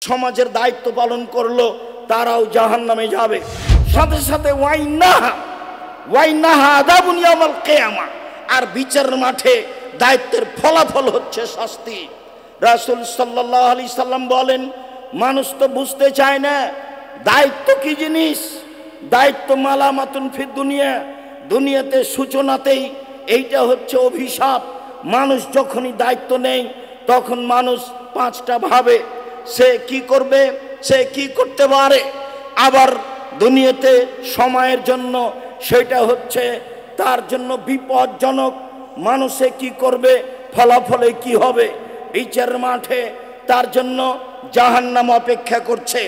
সমাজের দায়িত্ব পালন করলো তারাও জাহান্নামে যাবে। সাথে সাথে ওয়াইনাহা আযাবুন ইয়াউমাল কিয়ামা, আর বিচারের মাঠে দায়িত্বের ফলাফল হচ্ছে শাস্তি। রাসূল সাল্লাল্লাহু আলাইহি সাল্লাম বলেন, মানুষ তো বুঝতে চায় না দায়িত্ব কি জিনিস। দায়িত্ব মালামাতুন ফিদ দুনিয়া, দুনিয়াতে সূচনাতেই এইটা হচ্ছে অভিশাপ। মানুষ যখনই দায়িত্ব নেই তখন মানুষ পাঁচটা ভাবে সে কি করবে, সে কি করতে পারে। আবার দুনিয়াতে সময়ের জন্য সেটা হচ্ছে তার জন্য বিপজ্জনক। মানুষে কি করবে, ফলাফলে কি হবে, বিচারের মাঠে তার জন্য জাহান্নাম অপেক্ষা করছে।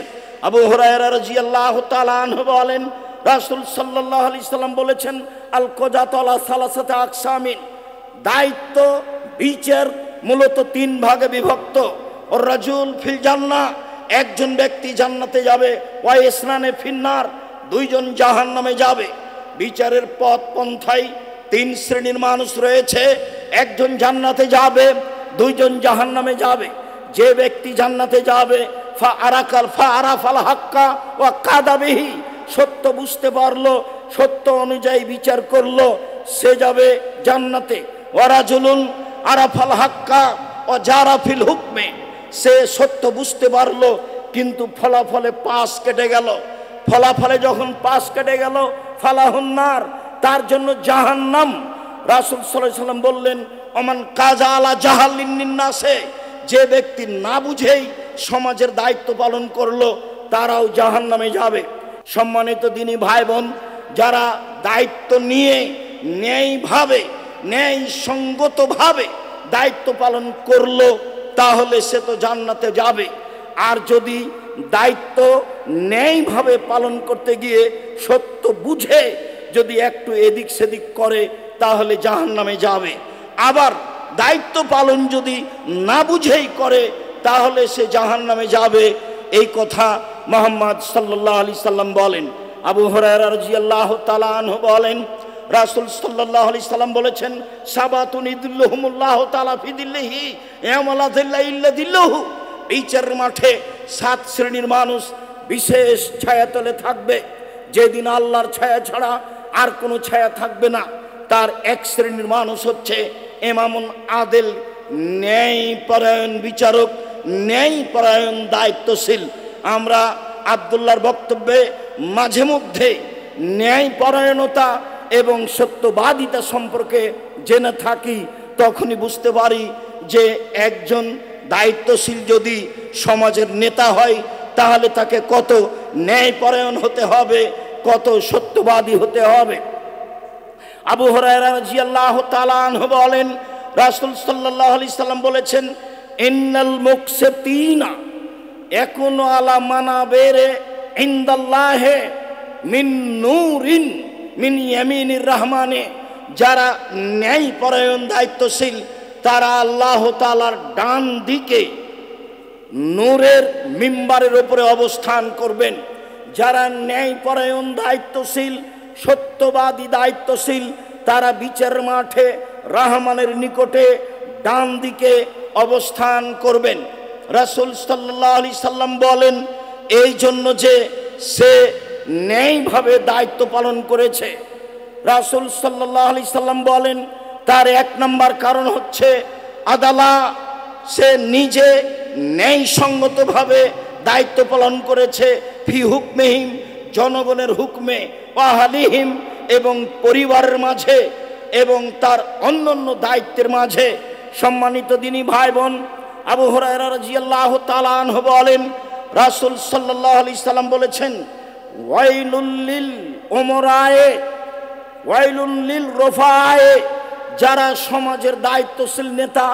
আবু হুরায়রা রাদিয়াল্লাহু তাআলা আনহু বলেন, রাসূল সাল্লাল্লাহু আলাইহি সাল্লাম বলেছেন, আল কজাতু আলা সালাসাতি আকসামিন, দায়িত্ব বিচার মূলত তিন ভাগে বিভক্ত। ওর রাজুল ফিল জান্নাহ, একজন ব্যক্তি জান্নাতে যাবে, ওয়া ইসনানে ফিন্নার, দুইজন জাহান্নামে যাবে। বিচারের পথ পন্থায় তিন শ্রেণীর মানুষ রয়েছে, একজন জান্নাতে যাবে, দুইজন জাহান্নামে যাবে। যে ব্যক্তি জান্নাতে যাবে ফাআরাফাল হাক্কা ওয়া কাদা বিহি, সত্য বুঝতে পারলো, সত্য অনুযায়ী বিচার করলো, সে যাবে জান্নাতে। ওয়া রাজুলুন আরাফাল হাক্কা ওয়া জারা ফিল হুকমে, সে সত্য বুঝতে পারলো কিন্তু ফলাফলে পাশ কেটে গেল। ফলাফলে যখন পাশ কেটে গেল ফালাহুন্নার, তার জন্য জাহান্নাম। রাসূল সাল্লাল্লাহু আলাইহি সাল্লাম বললেন, ওমান কাজা আলা জাহালিন নাসে, যে ব্যক্তি না বুঝেই সমাজের দায়িত্ব পালন করলো তারাও জাহান্নামে যাবে। সম্মানিত দিনী ভাই বোন, যারা দায়িত্ব নিয়ে ন্যায়ভাবে ন্যায়সঙ্গতভাবে দায়িত্ব পালন করলো তাহলে সে তো জান্নাতে যাবে। আর যদি দায়িত্ব ন্যায়ভাবে পালন করতে গিয়ে সত্য বুঝে যদি একটু এদিক সেদিক করে তাহলে জাহান্নামে যাবে। আবার দায়িত্ব পালন যদি না বুঝেই করে তাহলে সে জাহান্নামে যাবে। এই কথা মুহাম্মদ সাল্লাল্লাহু আলাইহি সাল্লাম বলেন। আবু হুরায়রা রাদিয়াল্লাহু তাআলা আনহু বলেন, রাসূল সাল্লাল্লাহু আলাইহি সাল্লাম বলেছেন, সাবাতুন ইযিল্লুহুমুল্লাহু তাআলা ফি দিল্লিহি ইয়াওমা লা যিল্লা ইল্লা দিল্লুহু, বিচারের মাঠে সাত শ্রেণীর মানুষ বিশেষ ছায়াতলে থাকবে, যেদিন আল্লাহর ছায়া ছাড়া আর কোনো ছায়া থাকবে না। তার এক শ্রেণীর মানুষ হচ্ছে ইমামুন আদিল, ন্যায়পরায়ণ বিচারক, ন্যায়পরায়ণ দায়িত্বশীল। আমরা আব্দুল্লাহর বক্তব্যে মাঝে মধ্যে ন্যায়পরায়ণতা এবং সত্যবাদিতা সম্পর্কে জেনে থাকি, তখনই বুঝতে পারি যে একজন দায়িত্বশীল যদি সমাজের নেতা হয় তাহলে তাকে কত ন্যায়পরায়ণ হতে হবে, কত সত্যবাদী হতে হবে। আবু হুরায়রা রাদিয়াল্লাহু তাআলা আনহু বলেন, রাসূল সাল্লাল্লাহু আলাইহি সাল্লাম বলেছেন, ইন্নাল মুকসিতিনা ইয়াকুনু আলা মানাবিরে ইনদাল্লাহি মিন নূরিন মিন ইয়ামিনির রহমানে, যারা ন্যায়পরায়ণ দায়িত্বশীল তারা আল্লাহ তাআলার ডান দিকে নূরের মিম্বারের উপরে অবস্থান করবেন। যারা ন্যায়পরায়ণ দায়িত্বশীল, সত্যবাদী দায়িত্বশীল, তারা বিচারের মাঠে রহমানের নিকটে ডান দিকে অবস্থান করবেন। রাসূল সাল্লাল্লাহু আলাইহি সাল্লাম বলেন, এই জন্য যে সে ন্যায়ভাবে দায়িত্ব পালন করেছে। রাসূল সাল্লাল্লাহু আলাইহি সাল্লাম বলেন, তার এক নম্বর কারণ হচ্ছে আদালা, সে নিজে ন্যায়সঙ্গতভাবে দায়িত্ব পালন করেছে, ফি হুকমিহিম, জনগণের হুকমে, ওয়াহালিহিম, এবং পরিবারের মাঝে এবং তার অন্যান্য দায়িত্বের মাঝে। সম্মানিত দিনী ভাই বোন, আবু হুরায়রা রাদিয়াল্লাহু তাআলা আনহু বলেন, রাসূল সাল্লাল্লাহু আলাইহি সাল্লাম বলেছেন, ওয়াইলুল লিল উমরায়ে ওয়াইলুল লিল রুফায়ে, যারা সমাজের দায়িত্বশীল নেতা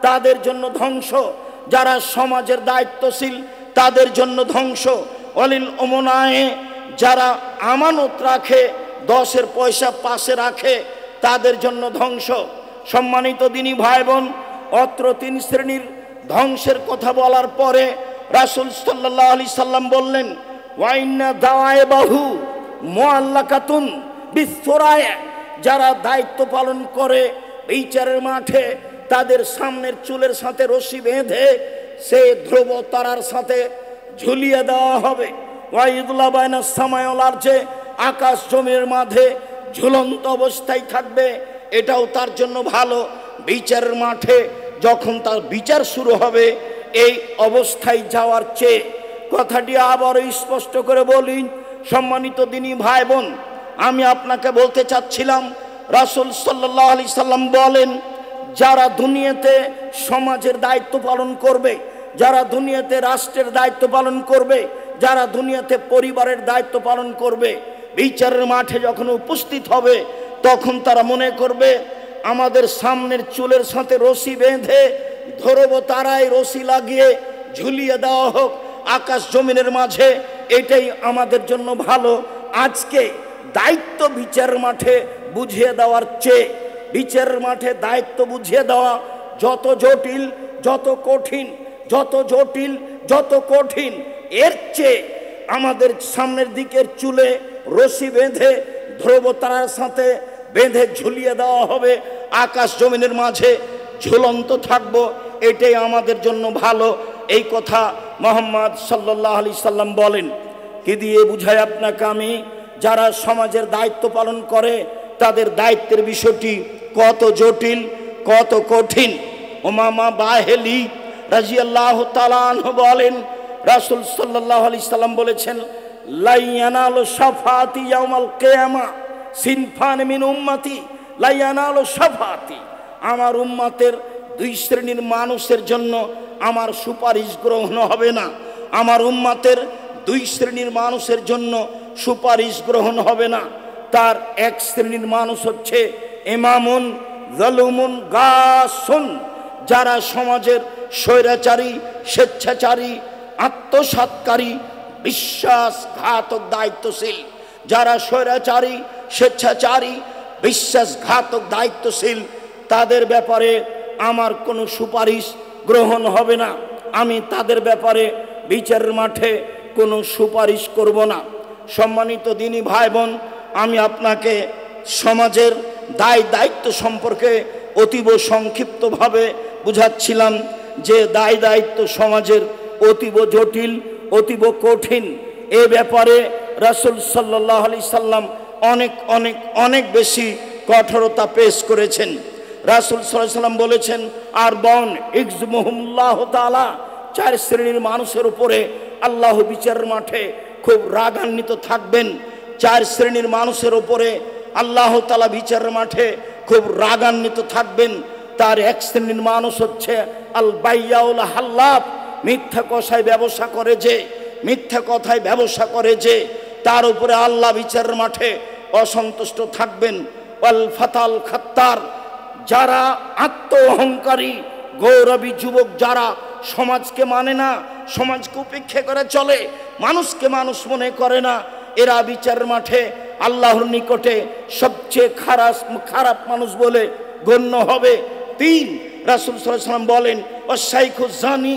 তাদের জন্য ধ্বংস, যারা সমাজের দায়িত্বশীল তাদের জন্য ধ্বংস। ওয়ালিল উমনায়ে, যারা আমানত রাখে, 10-এর পয়সা পাশে রাখে, তাদের জন্য ধ্বংস। সম্মানিত দিনী ভাই বোন, অত্র তিন শ্রেণীর ধ্বংসের কথা বলার পরে রাসূল সাল্লাল্লাহু আলাইহি সাল্লাম বললেন, ওয়াইন্না দাওয়াইবাহু মুআল্লাকাতুন বিসরায়া, যারা দায়িত্ব পালন করে বিচারের মাঠে তাদের সামনের চুলের সাথে রশি বেঁধে সে ধ্রুব তারার সাথে ঝুলিয়ে দেওয়া হবে। ওয়াইদুল্লাহ বাইনা সামায়াল আরজে, আকাশ জমির মাঝে ঝুলন্ত অবস্থায় থাকবে। এটাও তার জন্য ভালো। বিচারের মাঠে যখন তার বিচার শুরু হবে, এই অবস্থায় যাওয়ার চেয়ে, কথাটি আবারও স্পষ্ট করে বলি, সম্মানিত দিনী ভাই বোন, আমি আপনাকে বলতে চাচ্ছিলাম, রাসূল সাল্লাল্লাহু আলাইহি সাল্লাম বলেন, যারা দুনিয়াতে সমাজের দায়িত্ব পালন করবে, যারা দুনিয়াতে রাষ্ট্রের দায়িত্ব পালন করবে, যারা দুনিয়াতে পরিবারের দায়িত্ব পালন করবে, বিচারের মাঠে যখন উপস্থিত হবে, তখন তারা মনে করবে আমাদের সামনের চুলের সাথে রশি বেঁধে ধরবো, তারাই রশি লাগিয়ে ঝুলিয়ে দেওয়া হোক আকাশ জমিনের মাঝে, এটাই আমাদের জন্য ভালো। আজকে দায়িত্ব বিচারের মাঠে বুঝিয়ে দেওয়ার চেয়ে, বিচারের মাঠে দায়িত্ব বুঝিয়ে দেওয়া যত জটিল, যত কঠিন, যত জটিল, যত কঠিন, এর চেয়ে আমাদের সামনের দিকের চুলে রশি বেঁধে ধ্রুবতারার সাথে বেঁধে ঝুলিয়ে দেওয়া হবে, আকাশ জমিনের মাঝে ঝুলন্ত থাকবো, এটাই আমাদের জন্য ভালো। এই কথা মুহাম্মদ সাল্লাল্লাহু আলাইহি সাল্লাম বলেন। কি দিয়ে বুঝাই আপনাকে আমি? যারা সমাজের দায়িত্ব পালন করে, তাদের দায়িত্বের বিষয়টি কত জটিল, কত কঠিন। উমামা বাহেলি রাদিয়াল্লাহু তাআলা আনহু বলেন, রাসূল সাল্লাল্লাহু আলাইহি সাল্লাম বলেছেন, লা ইয়ানালু শাফাআতি ইয়াউমাল কিয়ামা সিনফান মিন উম্মতি লা ইয়ানালু শাফাআতি। আমার উম্মতের দুই শ্রেণীর মানুষের জন্য আমার সুপারিশ গ্রহণ হবে না। আমার উম্মতের দুই শ্রেণীর মানুষের জন্য সুপারিশ গ্রহণ হবে না। তার এক শ্রেণীর মানুষ হচ্ছে ইমামুন যালুমুন গাসুন, যারা সমাজের স্বৈরাচারী, স্বেচ্ছাচারী, আত্মসাৎকারী, বিশ্বাসঘাতক দায়িত্বশীল। যারা স্বৈরাচারী, স্বেচ্ছাচারী, বিশ্বাসঘাতক দায়িত্বশীল, তাদের ব্যাপারে আমার কোনো সুপারিশ গ্রহণ হবে না। আমি তাদের ব্যাপারে বিচারের মাঠে কোনো সুপারিশ করব না। সম্মানিত দিনী ভাই বোন, আমি আপনাকে সমাজের দায় দায়িত্ব সম্পর্কে অতীব সংক্ষিপ্তভাবে বুঝাচ্ছিলাম যে দায় দায়িত্ব সমাজের অতীব জটিল, অতীব কঠিন। এ ব্যাপারে রাসূল সাল্লাল্লাহু আলাইহি সাল্লাম অনেক অনেক অনেক বেশি কঠোরতা পেশ করেছেন। রাসূল সাল্লাল্লাহু আলাইহি সাল্লাম বলেছেন, আর বন ইকজমুহুল্লাহু তাআলা, চার শ্রেণীর মানুষের উপরে আল্লাহ বিচারের মাঠে খুব রাগান্বিত থাকবেন। চার শ্রেণীর মানুষের উপরে আল্লাহ তাআলা বিচারের মাঠে খুব রাগান্বিত থাকবেন। তার এক শ্রেণীর মানুষ হচ্ছে আল বাইয়াউল হাল্লাফ, মিথ্যা কথায় ব্যবসা করে যে, মিথ্যা কথায় ব্যবসা করে যে, তার উপরে আল্লাহ বিচারের মাঠে অসন্তুষ্ট থাকবেন। ওয়াল ফাতাল খাত্তার, যারা আত্ম অহংকারী গৌরবী যুবক, যারা সমাজকে মানে না, সমাজকে উপেক্ষা করে চলে, মানুষকে মানুষ মনে করে না, এরা বিচারের মাঠে আল্লাহর নিকটে সবচেয়ে খারাপ মানুষ বলে গণ্য হবে। তিন, রাসূল সাল্লাল্লাহু আলাইহি সাল্লাম বলেন, ওয়াসাইখু জানি,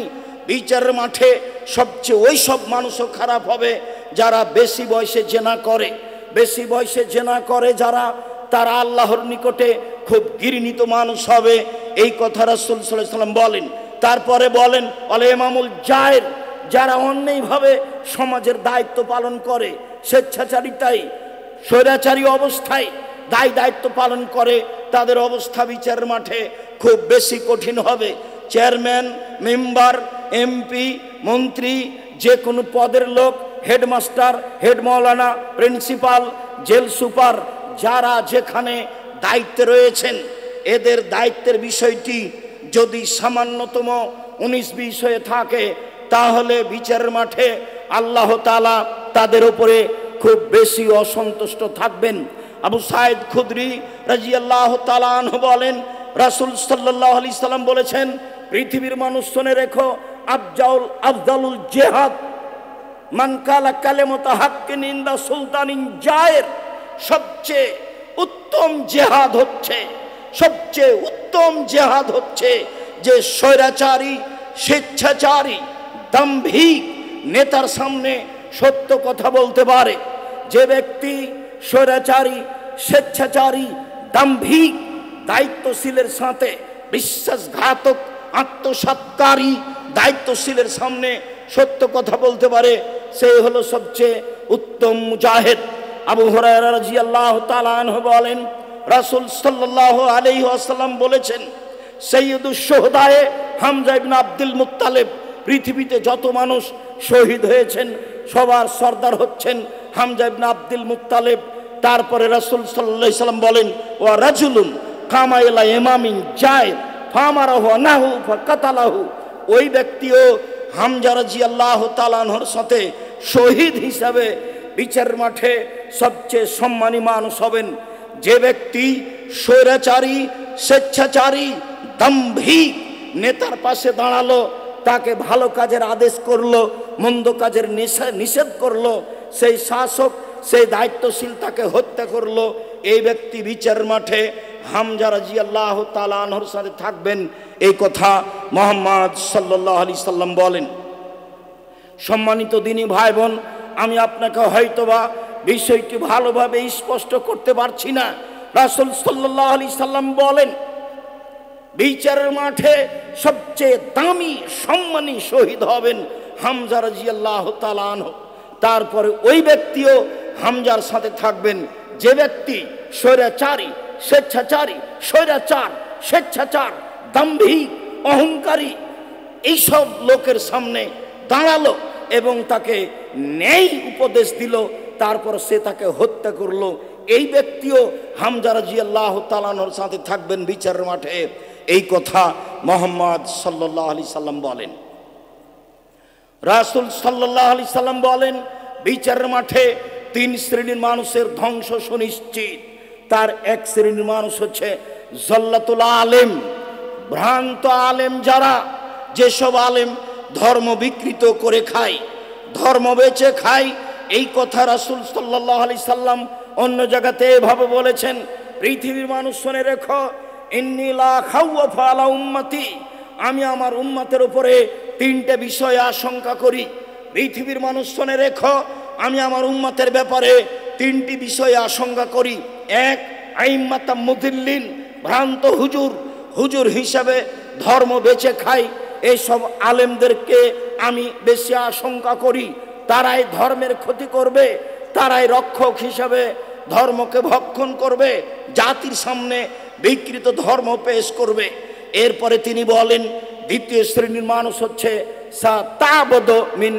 বিচারের মাঠে সবচেয়ে ওই সব মানুষও খারাপ হবে যারা বেশি বয়সে জেনা করে। বেশি বয়সে জেনা করে যারা, তারা আল্লাহর নিকটে খুব ঘৃণিত মানুষ হবে। এই কথা রাসূল সাল্লাল্লাহু আলাইহি সাল্লাম বলেন। তারপরে বলেন, আল ইমামুল জায়ের, যারা অন্যায়ভাবে সমাজের দায়িত্ব পালন করে, স্বেচ্ছাচারিতায়, স্বৈরাচারী অবস্থায় দায়িত্ব পালন করে, তাদের অবস্থা বিচারের মাঠে খুব বেশি কঠিন হবে। চেয়ারম্যান, মেম্বার, এমপি, মন্ত্রী, যে কোনো পদের লোক, হেডমাস্টার, হেড মাওলানা, প্রিন্সিপাল, জেল সুপার, যারা যেখানে দায়িত্বে রয়েছেন, এদের দায়িত্বের বিষয়টি যদি সামান্যতম 19-20 হয়ে থাকে, তাহলে বিচারের মাঠে আল্লাহ তাআলা তাদের উপরে খুব বেশি অসন্তুষ্ট থাকবেন। আবু সাঈদ খুদরি রাদিয়াল্লাহু তাআলা আনহু বলেন, রাসূল সাল্লাল্লাহু আলাইহি সাল্লাম বলেছেন, পৃথিবীর মানুষ শুনে রেখো, আফজালুল জিহাদ মান কালা কালিমাতা হাক্কিন ইনদা সুলতানিন জায়ের, সবচেয়ে উত্তম জিহাদ হচ্ছে, সবচেয়ে উত্তম জিহাদ হচ্ছে যে স্বৈরাচারী, স্বেচ্ছাচারী, দাম্ভিক নেতার সামনে সত্য কথা বলতে পারে। যে ব্যক্তি স্বৈরাচারী, স্বেচ্ছাচারী, দাম্ভিক দায়িত্বশীলের সাথে, বিশ্বাসঘাতক, আত্মসাৎকারী দায়িত্বশীলের সামনে সত্য কথা বলতে পারে, সেই হলো সবচেয়ে উত্তম মুজাহিদ। আবু হুরায়রা রাদিয়াল্লাহু তাআলা আনহু বলেন, রাসূল সাল্লাল্লাহু আলাইহি ওয়াসাল্লাম বলেছেন, সাইয়্যিদুশ শুহাদায়ে হামজা ইবনে আব্দুল মুত্তালিব, পৃথিবীতে যত মানুষ শহীদ হয়েছেন সবার সর্দার হচ্ছেন হামজা ইবনে আব্দুল মুত্তালিব। তারপরে রাসূল সাল্লাল্লাহু আলাইহি ওয়াসাল্লাম বলেন, ওয়া রাজুলুন কামা ইলা ইমামিন জায় ফামারাহু আনাহু ফাকাতালাহু, ওই ব্যক্তিও হামজা রাদিয়াল্লাহু তাআলা আনহুর সাথে শহীদ হিসাবে বিচার মাঠে সবচেয়ে সম্মানী মানুষ হবেন। যে ব্যক্তি স্বৈরাচারী, স্বেচ্ছাচারী, দাম্ভিক নেতার পাশে দাঁড়ালো, তাকে ভালো কাজের আদেশ করলো, মন্দ কাজের নিষেধ করলো, সেই শাসক, সেই দায়িত্বশীল তাকে হত্যা করলো, এই ব্যক্তি বিচার মাঠে হামজা রাদিয়াল্লাহু তাআলা আনহুর সাথে থাকবেন। এই কথা মুহাম্মদ সাল্লাল্লাহু আলাইহি সাল্লাম বলেন। সম্মানিত দিনী ভাই বোন, আমি আপনাকে হয়তোবা বিষয়টি ভালোভাবে স্পষ্ট করতে পারছি না। রাসূল সাল্লাল্লাহু আলাইহি সাল্লাম বলেন, বিচারের মাঠে সবচেয়ে দামি সম্মানী শহীদ হবেন হামজা রাদিয়াল্লাহু তাআলা আনহু। তারপরে ওই ব্যক্তিও হামজার সাথে থাকবেন যে ব্যক্তি স্বৈরাচারী, স্বেচ্ছাচারী, স্বৈরাচার, স্বেচ্ছাচার, দাম্ভিক, অহংকারী এইসব লোকের সামনে দাঁড়ালো এবং তাকে ন্যায় উপদেশ দিল, তারপর সে তাকে হত্যা করলো, এই ব্যক্তিও হামজা রাদিয়াল্লাহু তাআলা আনহুর সাথে থাকবেন বিচারের মাঠে। এই কথা মুহাম্মদ সাল্লাল্লাহু আলাইহি সাল্লাম বলেন। রাসূল সাল্লাল্লাহু আলাইহি সাল্লাম বলেন, বিচারের মাঠে তিন শ্রেণীর মানুষের ধ্বংস সুনিশ্চিত। তার এক শ্রেণীর মানুষ হচ্ছে জল্লাতুল আলেম, ভ্রান্ত আলেম যারা, যেসব আলেম ধর্ম বিকৃত করে খায়, ধর্ম বেচে খায়। এই কথা রাসূল সাল্লাল্লাহু আলাইহি সাল্লাম অন্য জায়গাতে এভাবে বলেছেন, পৃথিবীর মানুষ শুনে রেখো, ইন্নী লা খাওয়াফু আলা উম্মতি, আমি আমার উম্মতের উপরে তিনটে বিষয় আশঙ্কা করি। পৃথিবীর মানুষ শুনে রেখো, আমি আমার উম্মতের ব্যাপারে তিনটি বিষয় আশঙ্কা করি। এক, আইম্মাতা মুদিল্লিন, ভ্রান্ত হুজুর, হুজুর হিসাবে ধর্ম বেচে খাই, এইসব আলেমদেরকে আমি বেশি আশঙ্কা করি। তারাই ধর্মের ক্ষতি করবে, তারাই রক্ষক হিসাবে ধর্মকে ভক্ষণ করবে, জাতির সামনে বিকৃত ধর্ম পেশ করবে। এরপরে তিনি বলেন, দ্বিতীয় শ্রেণীর মানুষ হচ্ছে সাতাবদ মিন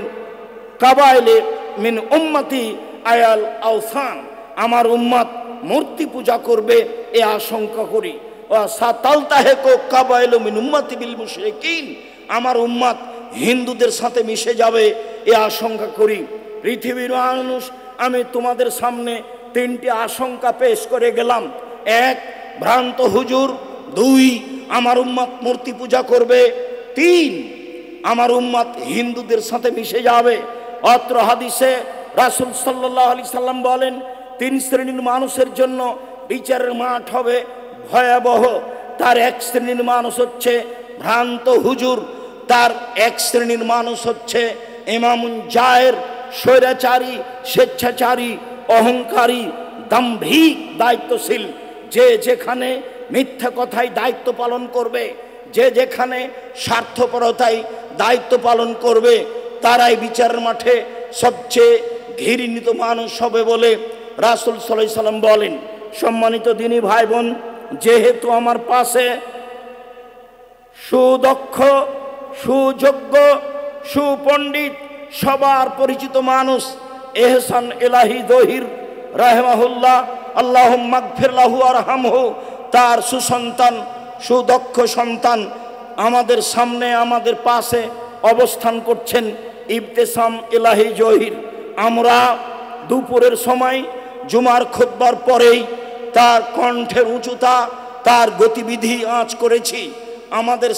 কাবাইলে মিন উম্মতি আয়াল আওসান, আমার উম্মত মূর্তি পূজা করবে এ আশঙ্কা করি। ও সাতালতাহেকো কাবাইলু মিন উম্মতি বিল মুশরিকিন, আমার উম্মত হিন্দুদের সাথে মিশে যাবে এ আশঙ্কা করি। পৃথিবীর মানুষ, আমি তোমাদের সামনে তিনটি আশঙ্কা পেশ করে গেলাম। এক, ভ্রান্ত হুজুর। দুই, আমার উম্মত মূর্তি পূজা করবে। তিন, আমার উম্মত হিন্দুদের সাথে মিশে যাবে। অত্র হাদিসে রাসূল সাল্লাল্লাহু আলাইহি সাল্লাম বলেন, তিন শ্রেণীর মানুষের জন্য বিচারের মাঠ হবে ভয়াবহ। তার এক শ্রেণীর মানুষ হচ্ছে ভ্রান্ত হুজুর, তার এক শ্রেণীর মানুষ হচ্ছে ইমামুন জায়ের, স্বৈরাচারী, স্বেচ্ছাচারী, অহংকারী, দাম্ভিক, দায়িত্বশীল। যে যেখানে মিথ্যা কথায় দায়িত্ব পালন করবে, যে যেখানে স্বার্থপরতায় দায়িত্ব পালন করবে, তারাই বিচারের মাঠে সবচেয়ে ঘৃণিত মানুষ হবে বলে রাসূল সাল্লাল্লাহু আলাইহি সাল্লাম বলেন। সম্মানিত দিনী ভাই বোন, যেহেতু আমার পাশে সুদক্ষ, সুযোগ্য, সুপণ্ডিত, সবার পরিচিত মানুষ এহসান এলাহি জহির রাহিমাহুল্লাহ, আল্লাহুম্মা গফির লাহু ওয়ারহামহু, তার সুসন্তান, সুদক্ষ সন্তান আমাদের সামনে, আমাদের পাশে অবস্থান করছেন, ইবতেসাম এলাহি জহির। আমরা দুপুরের সময় জুমার খুতবার পরেই তার কণ্ঠের উঁচুতা, তার গতিবিধি আঁচ করেছি। আমাদের